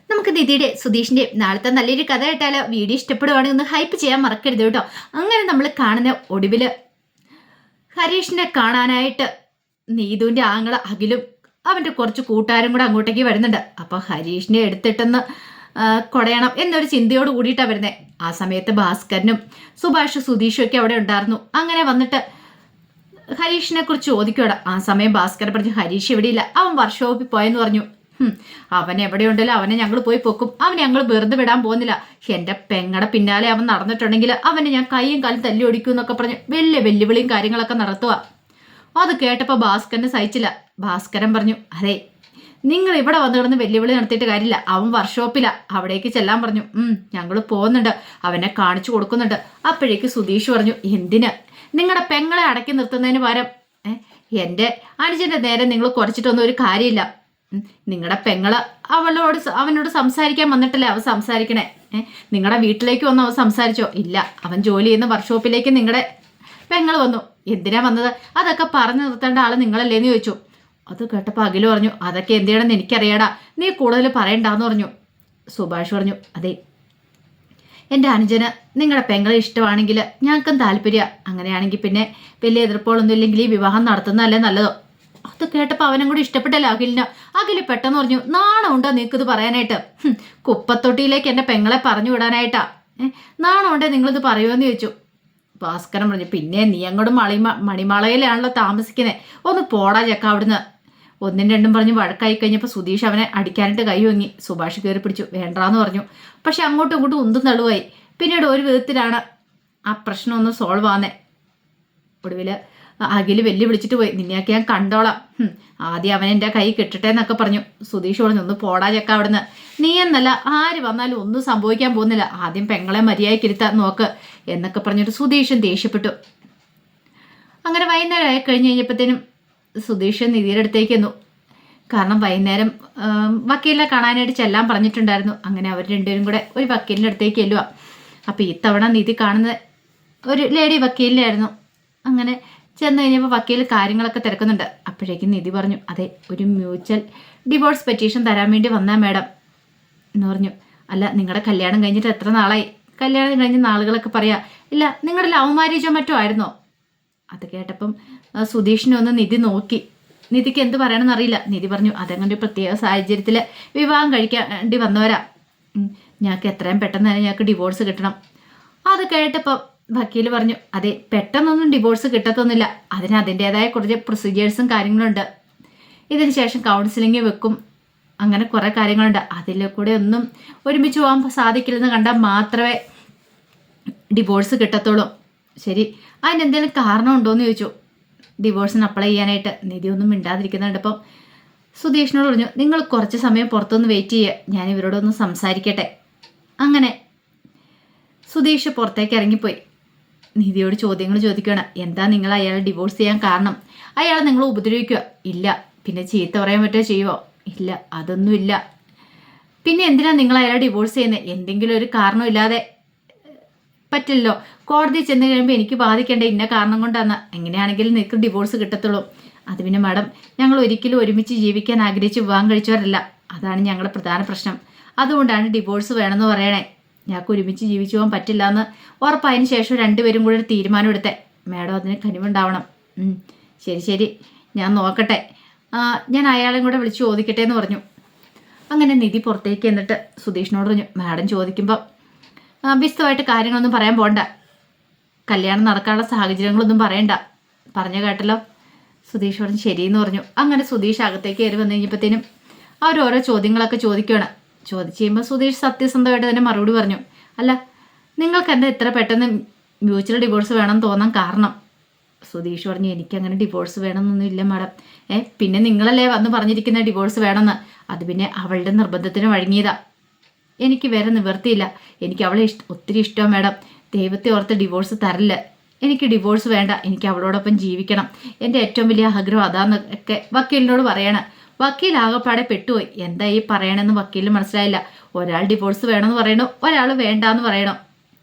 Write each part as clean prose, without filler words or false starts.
നമുക്ക് നിധിയുടെ സുധീഷിന്റെ നാളത്തെ നല്ലൊരു കഥ കേട്ടാലോ? വീഡിയോ ഇഷ്ടപ്പെടുവാണെങ്കിൽ ഒന്ന് ഹൈപ്പ് ചെയ്യാൻ മറക്കരുത് കേട്ടോ. അങ്ങനെ നമ്മൾ കാണുന്ന ഒടുവില് ഹരീഷിനെ കാണാനായിട്ട് നീതുവിന്റെ ആങ്ങള അഖിലും അവന്റെ കുറച്ച് കൂട്ടുകാരും കൂടെ അങ്ങോട്ടേക്ക് വരുന്നുണ്ട്. അപ്പൊ ഹരീഷിനെ എടുത്തിട്ടെന്ന് കൊടയണം എന്നൊരു ചിന്തയോട് കൂടിയിട്ടാണ് വരുന്നത്. ആ സമയത്ത് ഭാസ്കരനും സുഭാഷ് സുധീഷും ഒക്കെ അവിടെ ഉണ്ടായിരുന്നു. അങ്ങനെ വന്നിട്ട് ഹരീഷിനെ കുറിച്ച് ചോദിക്കൂടെ. ആ സമയം ഭാസ്കരൻ പറഞ്ഞു, ഹരീഷ് എവിടെയില്ല, അവൻ വർക്ക്ഷോപ്പിൽ പോയെന്ന് പറഞ്ഞു. അവൻ എവിടെയുണ്ടല്ലോ അവനെ ഞങ്ങൾ പോയി പൊക്കും. അവനെ ഞങ്ങൾ വെറുതെ വിടാൻ പോകുന്നില്ല. എന്റെ പെങ്ങടെ പിന്നാലെ അവൻ നടന്നിട്ടുണ്ടെങ്കിൽ അവനെ ഞാൻ കൈയും കാലും തല്ലി ഒടിക്കും എന്നൊക്കെ പറഞ്ഞ് വലിയ വെല്ലുവിളിയും കാര്യങ്ങളൊക്കെ നടത്തുക. അത് കേട്ടപ്പോൾ ഭാസ്കരന് സഹിച്ചില്ല. ഭാസ്കരൻ പറഞ്ഞു, അതെ, നിങ്ങൾ ഇവിടെ വന്നു കിടന്ന് വെല്ലുവിളി നടത്തിയിട്ട് കാര്യമില്ല. അവൻ വർക്ക്ഷോപ്പിലാ, അവിടേക്ക് ചെല്ലാൻ പറഞ്ഞു. ഞങ്ങൾ പോകുന്നുണ്ട്, അവനെ കാണിച്ചു കൊടുക്കുന്നുണ്ട്. അപ്പോഴേക്ക് സുധീഷ് പറഞ്ഞു, എന്തിന് നിങ്ങളുടെ പെങ്ങളെ അടക്കി നിർത്തുന്നതിന് പകരം എൻ്റെ അനുജന്റെ നേരെ നിങ്ങൾ കുറച്ചിട്ടൊന്നും ഒരു കാര്യമില്ല. നിങ്ങളുടെ പെങ്ങള് അവനോട് സംസാരിക്കാൻ വന്നിട്ടല്ലേ അവൻ സംസാരിക്കണേ. നിങ്ങളുടെ വീട്ടിലേക്ക് വന്ന് അവൻ സംസാരിച്ചോ? ഇല്ല, അവൻ ജോലി ചെയ്യുന്ന വർക്ക്ഷോപ്പിലേക്ക് നിങ്ങളുടെ പെങ്ങൾ വന്നു. എന്തിനാ വന്നത്? അതൊക്കെ പറഞ്ഞു നിർത്തേണ്ട ആള് നിങ്ങളല്ലേന്ന് ചോദിച്ചു. അത് കേട്ടപ്പോൾ അഖില് പറഞ്ഞു, അതൊക്കെ എന്ത് ചെയ്യണമെന്ന് എനിക്കറിയാടാ, നീ കൂടുതൽ പറയണ്ടാന്ന് പറഞ്ഞു. സുഭാഷ് പറഞ്ഞു, അതെ, എൻ്റെ അനുജന് നിങ്ങളുടെ പെങ്ങളെ ഇഷ്ടമാണെങ്കിൽ ഞങ്ങൾക്കും താല്പര്യം. അങ്ങനെയാണെങ്കിൽ പിന്നെ വലിയ എതിർപ്പുകളൊന്നും ഇല്ലെങ്കിൽ ഈ വിവാഹം നടത്തുന്നതല്ലേ നല്ലതോ? അത് കേട്ടപ്പോൾ അവനും കൂടി ഇഷ്ടപ്പെട്ടല്ലോ അഖിലിന്. അഖില് പെട്ടെന്ന് പറഞ്ഞു, നാണം ഉണ്ടോ നിങ്ങൾക്കിത് പറയാനായിട്ട്? കുപ്പത്തൊട്ടിയിലേക്ക് എൻ്റെ പെങ്ങളെ പറഞ്ഞു വിടാനായിട്ടാ? നാണം ഉണ്ടേ നിങ്ങളിത് പറയുമെന്ന് ചോദിച്ചു. ഭാസ്കരൻ പറഞ്ഞു, പിന്നെ നീ അങ്ങോട്ട് മണിമാളയിലാണല്ലോ താമസിക്കുന്നത്, ഒന്ന് പോടാ ചക്ക അവിടുന്ന്. ഒന്നും രണ്ടും പറഞ്ഞ് വഴക്കായി കഴിഞ്ഞപ്പോൾ സുധീഷ് അവനെ അടിക്കാനായിട്ട് കൈ വാങ്ങി. സുഭാഷ് കയറി പിടിച്ചു, വേണ്ടാന്ന് പറഞ്ഞു. പക്ഷെ അങ്ങോട്ടും ഇങ്ങോട്ടും ഉന്തും തള്ളുവായി. പിന്നീട് ഒരു വിധത്തിലാണ് ആ പ്രശ്നം ഒന്ന് സോൾവ് ആവുന്നത്. ഒടുവില് അഖില് വിളിച്ചിട്ട് പോയി, നിന്നെയൊക്കെ ഞാൻ കണ്ടോളാം, ആദ്യം അവൻ എൻ്റെ കൈ കെട്ടട്ടെ എന്നൊക്കെ പറഞ്ഞു. സുധീഷ് പറഞ്ഞു, ഒന്ന് പോടാ ചക്ക അവിടുന്ന്. നീ എന്നല്ല ആര് വന്നാലും ഒന്നും സംഭവിക്കാൻ പോകുന്നില്ല, ആദ്യം പെങ്ങളെ മര്യാദയ്ക്ക് ഇരുത്താൻ നോക്ക് എന്നൊക്കെ പറഞ്ഞിട്ട് സുധീഷും ദേഷ്യപ്പെട്ടു. അങ്ങനെ വൈകുന്നേരം ആയി കഴിഞ്ഞ് കഴിഞ്ഞപ്പോഴത്തേനും സുധീഷ് നിധിയുടെ അടുത്തേക്ക് എന്നു. കാരണം വൈകുന്നേരം വക്കീലിനെ കാണാനായിട്ട് ചെല്ലാൻ പറഞ്ഞിട്ടുണ്ടായിരുന്നു. അങ്ങനെ അവർ രണ്ടുപേരും കൂടെ ഒരു വക്കീലിൻ്റെ അടുത്തേക്ക് ചെല്ലുക. അപ്പോൾ ഇത്തവണ നിധി കാണുന്ന ഒരു ലേഡി വക്കീലിനായിരുന്നു. അങ്ങനെ ചെന്ന് കഴിഞ്ഞപ്പോൾ വക്കീൽ കാര്യങ്ങളൊക്കെ തിരക്കുന്നുണ്ട്. അപ്പോഴേക്കും നിധി പറഞ്ഞു, അതെ, ഒരു മ്യൂച്വൽ ഡിവോഴ്സ് പെറ്റീഷൻ തരാൻ വേണ്ടി വന്നാ മാഡം എന്ന് പറഞ്ഞു. അല്ല, നിങ്ങളുടെ കല്യാണം കഴിഞ്ഞിട്ട് എത്ര നാളായി? കല്യാണം കഴിഞ്ഞ നാളുകളൊക്കെ പറയാ. ഇല്ല, നിങ്ങളുടെ ലവ് മാരേജോ മറ്റോ ആയിരുന്നോ? അത് കേട്ടപ്പം സുധീഷിനെ ഒന്ന് നിധി നോക്കി. നിധിക്ക് എന്ത് പറയണമെന്ന് അറിയില്ല. നിധി പറഞ്ഞു, അതങ്ങനെ പ്രത്യേക സാഹചര്യത്തിൽ വിവാഹം കഴിക്കേണ്ടി വന്നവരാ. ഞങ്ങൾക്ക് എത്രയും പെട്ടെന്ന് തന്നെ ഞങ്ങൾക്ക് ഡിവോഴ്സ് കിട്ടണം. അത് കേട്ടപ്പം വക്കീൽ പറഞ്ഞു, അതെ, പെട്ടെന്നൊന്നും ഡിവോഴ്സ് കിട്ടത്തൊന്നുമില്ല. അതിന് അതിൻ്റെതായ കുറച്ച് പ്രൊസീജിയേഴ്സും കാര്യങ്ങളുണ്ട്. ഇതിന് ശേഷം കൗൺസിലിംഗ് വെക്കും, അങ്ങനെ കുറേ കാര്യങ്ങളുണ്ട്. അതിൽ കൂടെ ഒന്നും ഒരുമിച്ച് പോകാൻ സാധിക്കില്ലെന്ന് കണ്ടാൽ മാത്രമേ ഡിവോഴ്സ് കിട്ടത്തുള്ളൂ. ശരി, അതിനെന്തെങ്കിലും കാരണം ഉണ്ടോയെന്ന് ചോദിച്ചു. ഡിവോഴ്സിന് അപ്ലൈ ചെയ്യാനായിട്ട്. നിധി ഒന്നും മിണ്ടാതിരിക്കുന്നുണ്ട്. അപ്പം സുധീഷിനോട് പറഞ്ഞു, നിങ്ങൾ കുറച്ച് സമയം പുറത്തൊന്ന് വെയിറ്റ് ചെയ്യുക, ഞാൻ ഇവരോടൊന്ന് സംസാരിക്കട്ടെ. അങ്ങനെ സുധീഷ് പുറത്തേക്ക് ഇറങ്ങിപ്പോയി. നിധിയോട് ചോദ്യങ്ങൾ ചോദിക്കുകയാണ്. എന്താ നിങ്ങൾ അയാളെ ഡിവോഴ്സ് ചെയ്യാൻ കാരണം? അയാളെ നിങ്ങൾ ഉപദ്രവിക്കുക? ഇല്ല. പിന്നെ ചീത്ത പറയാൻ പറ്റുമോ ചെയ്യുമോ? ഇല്ല, അതൊന്നുമില്ല. പിന്നെ എന്തിനാ നിങ്ങൾ അയാളെ ഡിവോഴ്സ് ചെയ്യുന്നത്? എന്തെങ്കിലും ഒരു കാരണമില്ലാതെ പറ്റില്ലല്ലോ. കോടതി ചെന്ന് കഴിയുമ്പോൾ എനിക്ക് ബാധിക്കേണ്ട ഇന്ന കാരണം കൊണ്ടാണ്. എങ്ങനെയാണെങ്കിലും നിങ്ങൾക്ക് ഡിവോഴ്സ് കിട്ടത്തുള്ളൂ. അത് പിന്നെ മാഡം, ഞങ്ങൾ ഒരിക്കലും ഒരുമിച്ച് ജീവിക്കാൻ ആഗ്രഹിച്ച് വിവാഹം കഴിച്ചവരല്ല. അതാണ് ഞങ്ങളുടെ പ്രധാന പ്രശ്നം. അതുകൊണ്ടാണ് ഡിവോഴ്സ് വേണമെന്ന് പറയണേ. ഞങ്ങൾക്ക് ഒരുമിച്ച് ജീവിച്ചു പോകാൻ പറ്റില്ല എന്ന് ഉറപ്പായതിന് ശേഷം രണ്ടുപേരും കൂടി ഒരു തീരുമാനം എടുത്തേ. മാഡം അതിന് കനിവുണ്ടാവണം. ശരി ശരി, ഞാൻ നോക്കട്ടെ. ഞാൻ അയാളെയും കൂടെ വിളിച്ച് ചോദിക്കട്ടെ എന്ന് പറഞ്ഞു. അങ്ങനെ നിധി പുറത്തേക്ക് എന്നിട്ട് സുധീഷിനോട് പറഞ്ഞു, മാഡം ചോദിക്കുമ്പോൾ വിശദമായിട്ട് കാര്യങ്ങളൊന്നും പറയാൻ പോകണ്ട, കല്യാണം നടക്കാനുള്ള സാഹചര്യങ്ങളൊന്നും പറയണ്ട, പറഞ്ഞു കേട്ടല്ലോ. സുധീഷ് പറഞ്ഞു, ശരിയെന്ന് പറഞ്ഞു. അങ്ങനെ സുധീഷ് അകത്തേക്ക് കയറി വന്നു കഴിഞ്ഞപ്പോഴത്തേനും അവരോരോ ചോദ്യങ്ങളൊക്കെ ചോദിക്കുകയാണ്. ചോദിച്ചു കഴിയുമ്പോൾ സുധീഷ് സത്യസന്ധമായിട്ട് തന്നെ മറുപടി പറഞ്ഞു. അല്ല, നിങ്ങൾക്ക് എന്താ ഇത്ര പെട്ടെന്ന് മ്യൂച്വൽ ഡിവോഴ്സ് വേണമെന്ന് തോന്നാൻ കാരണം? സുധീഷ് പറഞ്ഞു, എനിക്കങ്ങനെ ഡിവോഴ്സ് വേണമെന്നൊന്നും ഇല്ല മാഡം. പിന്നെ നിങ്ങളല്ലേ വന്ന് പറഞ്ഞിരിക്കുന്ന ഡിവോഴ്സ് വേണമെന്ന്? അത് പിന്നെ അവളുടെ നിർബന്ധത്തിന് വഴങ്ങിയതാ. എനിക്ക് വേറെ നിവർത്തിയില്ല. എനിക്ക് അവളെ ഒത്തിരി ഇഷ്ടമാണ് മാഡം. ദൈവത്തെ ഓർത്ത് ഡിവോഴ്സ് തരില്ല. എനിക്ക് ഡിവോഴ്സ് വേണ്ട, എനിക്ക് അവളോടൊപ്പം ജീവിക്കണം. എൻ്റെ ഏറ്റവും വലിയ ആഗ്രഹം അതാന്നൊക്കെ വക്കീലിനോട് പറയണം. വക്കീൽ ആകെപ്പാടെ പെട്ടുപോയി. എന്താ ഈ പറയണമെന്ന് വക്കീലിന് മനസ്സിലായില്ല. ഒരാൾ ഡിവോഴ്സ് വേണമെന്ന് പറയണോ, ഒരാൾ വേണ്ടാന്ന് പറയണോ.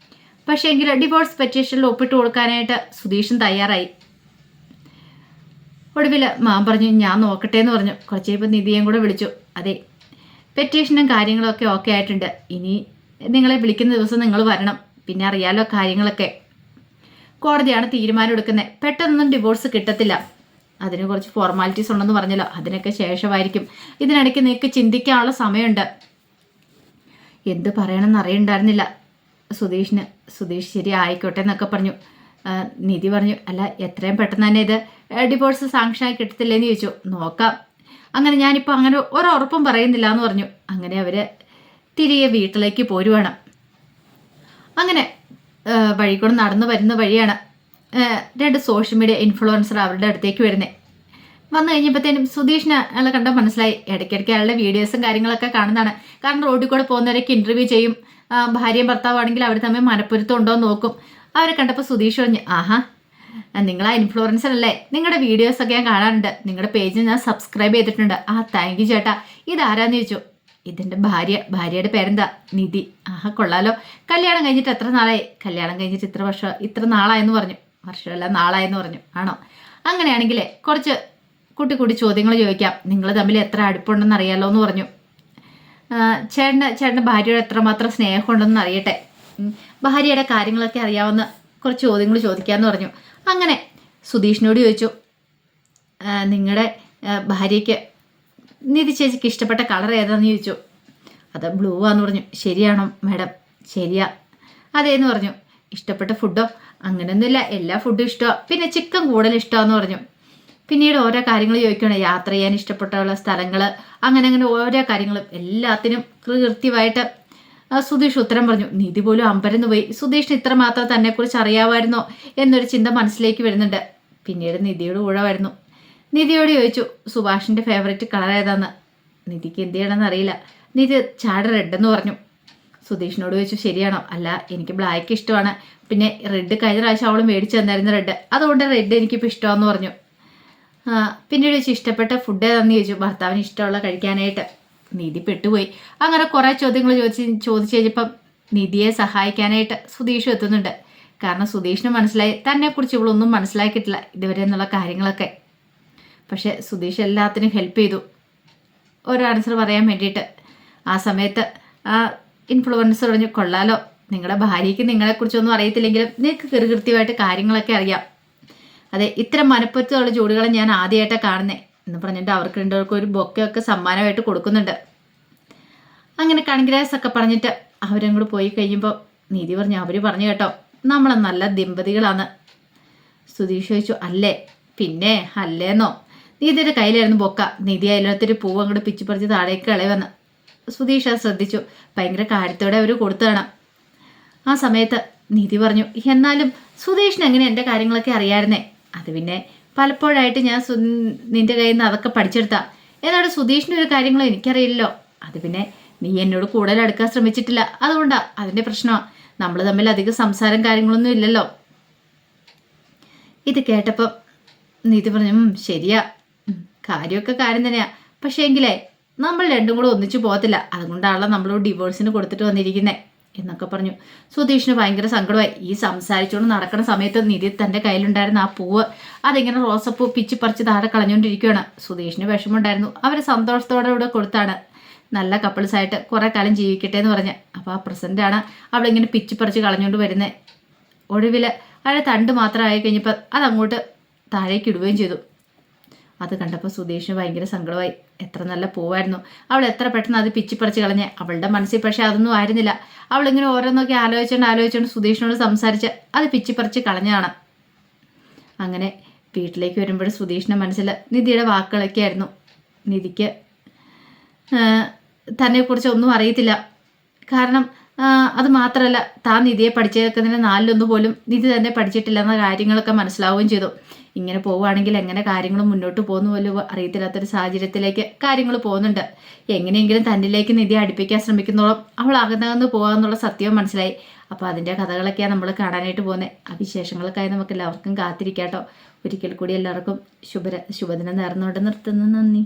പക്ഷേ എങ്കിൽ ഡിവോഴ്സ് പെറ്റീഷനിൽ ഒപ്പിട്ട് കൊടുക്കാനായിട്ട് സുധീഷും തയ്യാറായി. ഒടുവിൽ മാം പറഞ്ഞു, ഞാൻ നോക്കട്ടെ എന്ന് പറഞ്ഞു. കുറച്ച് കഴിയുമ്പോൾ നിധിയും കൂടെ വിളിച്ചു. അതെ, പെറ്റീഷനും കാര്യങ്ങളൊക്കെ ഓക്കെ ആയിട്ടുണ്ട്. ഇനി നിങ്ങളെ വിളിക്കുന്ന ദിവസം നിങ്ങൾ വരണം. പിന്നെ അറിയാലോ കാര്യങ്ങളൊക്കെ. കോടതിയാണ് തീരുമാനം എടുക്കുന്നത്. പെട്ടെന്നൊന്നും ഡിവോഴ്സ് കിട്ടത്തില്ല. അതിന് കുറച്ച് ഫോർമാലിറ്റീസ് ഉണ്ടെന്ന് പറഞ്ഞല്ലോ, അതിനൊക്കെ ശേഷമായിരിക്കും. ഇതിനിടയ്ക്ക് നിങ്ങൾക്ക് ചിന്തിക്കാനുള്ള സമയമുണ്ട്. എന്ത് പറയണമെന്ന് അറിയണ്ടായിരുന്നില്ല സുധീഷ് ശരി ആയിക്കോട്ടെ എന്നൊക്കെ പറഞ്ഞു. നിധി പറഞ്ഞു, അല്ല എത്രയും പെട്ടെന്ന് തന്നെ ഇത് ഡിവോഴ്സ് സാങ്ഷനായി കിട്ടത്തില്ലെന്ന് ചോദിച്ചു. നോക്കാം. അങ്ങനെ ഞാനിപ്പോൾ അങ്ങനെ ഒരുറപ്പും പറയുന്നില്ല എന്ന് പറഞ്ഞു. അങ്ങനെ അവർ തിരികെ വീട്ടിലേക്ക് പോരുവാണ്. അങ്ങനെ വഴിക്കൂടെ നടന്നു വരുന്ന വഴിയാണ് 2 സോഷ്യൽ മീഡിയ ഇൻഫ്ലുവൻസർ അവരുടെ അടുത്തേക്ക് വരുന്നത്. വന്നു കഴിഞ്ഞപ്പോഴത്തേനും സുധീഷിന് അയാളെ കണ്ടാൽ മനസ്സിലായി. ഇടയ്ക്കിടയ്ക്ക് അയാളുടെ വീഡിയോസും കാര്യങ്ങളൊക്കെ കാണുന്നതാണ്. കാരണം റോഡിൽ കൂടെ പോകുന്നവരൊക്കെ ഇൻ്റർവ്യൂ ചെയ്യും. ഭാര്യയും ഭർത്താവാണെങ്കിൽ അവർ തമ്മിൽ മനപ്പൊരുത്തം ഉണ്ടോ എന്ന് നോക്കും. അവരെ കണ്ടപ്പോൾ സുധീഷ് പറഞ്ഞു, ആഹാ നിങ്ങൾ ആ ഇൻഫ്ലുവൻസർ അല്ലേ, നിങ്ങളുടെ വീഡിയോസൊക്കെ ഞാൻ കാണാറുണ്ട്, നിങ്ങളുടെ പേജ് ഞാൻ സബ്സ്ക്രൈബ് ചെയ്തിട്ടുണ്ട്. താങ്ക് യു ചേട്ടാ. ഇതാരാന്ന് ചോദിച്ചു. ഇതെൻ്റെ ഭാര്യയുടെ പേരെന്താ? നിധി. ആഹാ കൊള്ളാലോ. കല്യാണം കഴിഞ്ഞിട്ട് എത്ര നാളായി? കല്യാണം കഴിഞ്ഞിട്ട് ഇത്ര നാളായെന്ന് പറഞ്ഞു. വർഷമല്ല നാളായെന്ന് പറഞ്ഞു. ആണോ? അങ്ങനെയാണെങ്കിലേ കുറച്ച് കുട്ടി ചോദ്യങ്ങൾ ചോദിക്കാം. നിങ്ങൾ തമ്മിൽ എത്ര അടുപ്പുണ്ടെന്ന് അറിയാലോ എന്ന് പറഞ്ഞു. ചേട്ടൻ്റെ ഭാര്യയോട് എത്രമാത്രം സ്നേഹമുണ്ടെന്ന് അറിയട്ടെ. ഭാര്യയുടെ കാര്യങ്ങളൊക്കെ അറിയാവുന്ന കുറച്ച് ചോദ്യങ്ങൾ ചോദിക്കാമെന്ന് പറഞ്ഞു. അങ്ങനെ സുധീഷിനോട് ചോദിച്ചു, നിങ്ങളുടെ ഭാര്യയ്ക്ക് നിധി ചേച്ചിക്ക് ഇഷ്ടപ്പെട്ട കളർ ഏതാണെന്ന് ചോദിച്ചു. അത് ബ്ലൂ ആന്ന് പറഞ്ഞു. ശരിയാണോ മാഡം? ശരിയാ. അതേന്ന് പറഞ്ഞു. ഇഷ്ടപ്പെട്ട ഫുഡോ? അങ്ങനെയൊന്നുമില്ല, എല്ലാ ഫുഡും ഇഷ്ടമാണ്, പിന്നെ ചിക്കൻ കൂടുതൽ ഇഷ്ടമാണെന്ന് പറഞ്ഞു. പിന്നീട് ഓരോ കാര്യങ്ങൾ ചോദിക്കുകയാണ്. യാത്ര ചെയ്യാൻ ഇഷ്ടപ്പെട്ടുള്ള സ്ഥലങ്ങൾ, അങ്ങനെ ഓരോ കാര്യങ്ങളും എല്ലാത്തിനും കൃത്യമായിട്ട് സുധീഷ് ഉത്തരം പറഞ്ഞു. നിധി പോലും അമ്പരന്ന് പോയി. സുധീഷിന് ഇത്രമാത്രം തന്നെക്കുറിച്ച് അറിയാമായിരുന്നോ എന്നൊരു ചിന്ത മനസ്സിലേക്ക് വരുന്നുണ്ട്. പിന്നീട് നിധിയുടെ കൂടെ വരുന്നു. നിധിയോട് ചോദിച്ചു, സുഭാഷിൻ്റെ ഫേവറേറ്റ് കളർ ഏതാന്ന്. നിധിക്ക് എന്ത് ചെയ്യണമെന്ന് അറിയില്ല. നിധി ചാട് റെഡ് എന്ന് പറഞ്ഞു. സുധീഷിനോട് ചോദിച്ചു, ശരിയാണോ? അല്ല എനിക്ക് ബ്ലാക്ക് ഇഷ്ടമാണ്, പിന്നെ റെഡ് കഴിഞ്ഞ പ്രാവശ്യം അവൾ മേടിച്ചു തന്നായിരുന്നു റെഡ്, അതുകൊണ്ട് റെഡ് എനിക്കിപ്പോൾ ഇഷ്ടമാണെന്ന് പറഞ്ഞു. പിന്നീട് ചോദിച്ചു, ഇഷ്ടപ്പെട്ട ഫുഡ് ഏതാണെന്ന് ചോദിച്ചു. ഭർത്താവിന് ഇഷ്ടമുള്ള കഴിക്കാനായിട്ട്. നിധി പെട്ടുപോയി. അങ്ങനെ കുറേ ചോദ്യങ്ങൾ ചോദിച്ചു കഴിഞ്ഞപ്പം നിധിയെ സഹായിക്കാനായിട്ട് സുധീഷും എത്തുന്നുണ്ട്. കാരണം സുധീഷിന് മനസ്സിലായി തന്നെക്കുറിച്ച് ഇവളൊന്നും മനസ്സിലാക്കിയിട്ടില്ല ഇതുവരെ എന്നുള്ള കാര്യങ്ങളൊക്കെ. പക്ഷെ സുധീഷ് എല്ലാത്തിനും ഹെൽപ്പ് ചെയ്തു ഒരു ആൻസർ പറയാൻ വേണ്ടിയിട്ട്. ആ സമയത്ത് ആ ഇൻഫ്ലുവൻസർ പറഞ്ഞു, കൊള്ളാലോ, നിങ്ങളുടെ ഭാര്യയ്ക്ക് നിങ്ങളെക്കുറിച്ചൊന്നും അറിയത്തില്ലെങ്കിലും നിങ്ങൾക്ക് കൃത്യമായിട്ട് കാര്യങ്ങളൊക്കെ അറിയാം. അതെ, ഇത്തരം മനപ്പുറത്തുള്ള ജോഡികളെ ഞാൻ ആദ്യമായിട്ടാണ് കാണുന്നത് എന്ന് പറഞ്ഞിട്ട് അവർക്ക് രണ്ടുപേർക്കും ഒരു ബൊക്കെയൊക്കെ സമ്മാനമായിട്ട് കൊടുക്കുന്നുണ്ട്. അങ്ങനെ കൺഗ്രാറ്റ്സ് ഒക്കെ പറഞ്ഞിട്ട് അവരങ്ങോട്ട് പോയി കഴിയുമ്പോൾ നിധി പറഞ്ഞു, അവർ പറഞ്ഞു കേട്ടോ നമ്മൾ നല്ല ദമ്പതികളാണ്. സുധീഷ് ചോദിച്ചു, അല്ലേ? പിന്നെ അല്ലേന്നോ? നിധിയുടെ കയ്യിലായിരുന്നു ബൊക്ക. നിധി അതിലൊരു പൂവ് അങ്ങോട്ട് പിച്ചു പറിച്ച് താഴേക്ക് കളയുവന്ന് സുധീഷ് അത് ശ്രദ്ധിച്ചു. ഭയങ്കര കാര്യത്തോടെ അവർ കൊടുത്തതാണ്. ആ സമയത്ത് നിധി പറഞ്ഞു, എന്നാലും സുധീഷിന് എങ്ങനെ എൻ്റെ കാര്യങ്ങളൊക്കെ അറിയാമായിരുന്നേ? അത് പിന്നെ പലപ്പോഴായിട്ട് ഞാൻ നിൻ്റെ കയ്യിൽ നിന്ന് അതൊക്കെ പഠിച്ചെടുത്താ. എന്നാലും സുധീഷിൻ്റെ ഒരു കാര്യങ്ങളും എനിക്കറിയില്ലല്ലോ. അത് പിന്നെ നീ എന്നോട് കൂടുതൽ അടുക്കാൻ ശ്രമിച്ചിട്ടില്ല, അതുകൊണ്ടാണ് അതിൻ്റെ പ്രശ്നമാണ്. നമ്മൾ തമ്മിൽ അധികം സംസാരം കാര്യങ്ങളൊന്നും ഇല്ലല്ലോ. ഇത് കേട്ടപ്പോൾ നിധി പറഞ്ഞു, ശരിയാ, കാര്യമൊക്കെ കാര്യം തന്നെയാ, പക്ഷേ എങ്കിലേ നമ്മൾ രണ്ടും കൂടെ ഒന്നിച്ചു പോകത്തില്ല, അതുകൊണ്ടാണല്ലോ നമ്മളോട് ഡിവോഴ്സിന് കൊടുത്തിട്ട് വന്നിരിക്കുന്നത് എന്നൊക്കെ പറഞ്ഞു. സുധീഷിന് ഭയങ്കര സങ്കടമായി. ഈ സംസാരിച്ചുകൊണ്ട് നടക്കുന്ന സമയത്ത് നിധി തൻ്റെ കയ്യിലുണ്ടായിരുന്ന ആ പൂവ് അതിങ്ങനെ റോസപ്പൂ പിച്ചി പറിച്ച് താഴെ കളഞ്ഞുകൊണ്ടിരിക്കുകയാണ്. സുധീഷിന് വിഷമമുണ്ടായിരുന്നു. അവർ സന്തോഷത്തോടെ ഇവിടെ കൊടുത്താണ് നല്ല കപ്പിൾസായിട്ട് കുറേ കാലം ജീവിക്കട്ടെ എന്ന് പറഞ്ഞ്. അപ്പോൾ ആ പ്രസൻറ്റാണ് അവളിങ്ങനെ പിച്ചി പറിച്ച് കളഞ്ഞുകൊണ്ട് വരുന്നത്. ഒടുവിൽ അയാളെ തണ്ട് മാത്രമായി കഴിഞ്ഞപ്പോൾ അതങ്ങോട്ട് താഴേക്ക് ഇടുകയും ചെയ്തു. അത് കണ്ടപ്പോൾ സുധീഷിന് ഭയങ്കര സങ്കടമായി. എത്ര നല്ല പൂവായിരുന്നു, അവൾ എത്ര പെട്ടെന്ന് അത് പിച്ചിപ്പറിച്ച് കളഞ്ഞ്. അവളുടെ മനസ്സിൽ പക്ഷേ അതൊന്നും ആയിരുന്നില്ല. അവളിങ്ങനെ ഓരോന്നൊക്കെ ആലോചിച്ചുകൊണ്ട് സുധീഷിനോട് സംസാരിച്ച് അത് പിച്ചിപ്പറിച്ച് കളഞ്ഞതാണ്. അങ്ങനെ വീട്ടിലേക്ക് വരുമ്പോൾ സുധീഷിൻ്റെ മനസ്സിൽ നിധിയുടെ വാക്കുകളൊക്കെ ആയിരുന്നു. നിധിക്ക് തന്നെക്കുറിച്ച് ഒന്നും അറിയത്തില്ല. കാരണം അത് മാത്രമല്ല, താൻ നിധിയെ പഠിച്ചേക്കുന്നതിന് 4 പോലും നിധി തന്നെ പഠിച്ചിട്ടില്ലെന്ന കാര്യങ്ങളൊക്കെ മനസ്സിലാവുകയും ചെയ്തു. ഇങ്ങനെ പോവുകയാണെങ്കിൽ എങ്ങനെ കാര്യങ്ങൾ മുന്നോട്ട് പോകുന്നു പോലും അറിയത്തില്ലാത്തൊരു സാഹചര്യത്തിലേക്ക് കാര്യങ്ങൾ പോകുന്നുണ്ട്. എങ്ങനെയെങ്കിലും തന്നിലേക്ക് നിധി അടുപ്പിക്കാൻ ശ്രമിക്കുന്നതോളം അവൾ അകന്നകന്ന് പോകാമെന്നുള്ള സത്യവും മനസ്സിലായി. അപ്പോൾ അതിൻ്റെ കഥകളൊക്കെയാണ് നമ്മൾ കാണാനായിട്ട് പോകുന്നത്. ആ വിശേഷങ്ങൾക്കായി നമുക്ക് എല്ലാവർക്കും കാത്തിരിക്കാട്ടോ. ഒരിക്കൽ കൂടി എല്ലാവർക്കും ശുഭദിനം നേർന്നുകൊണ്ട് നിർത്തുന്നു. നന്ദി.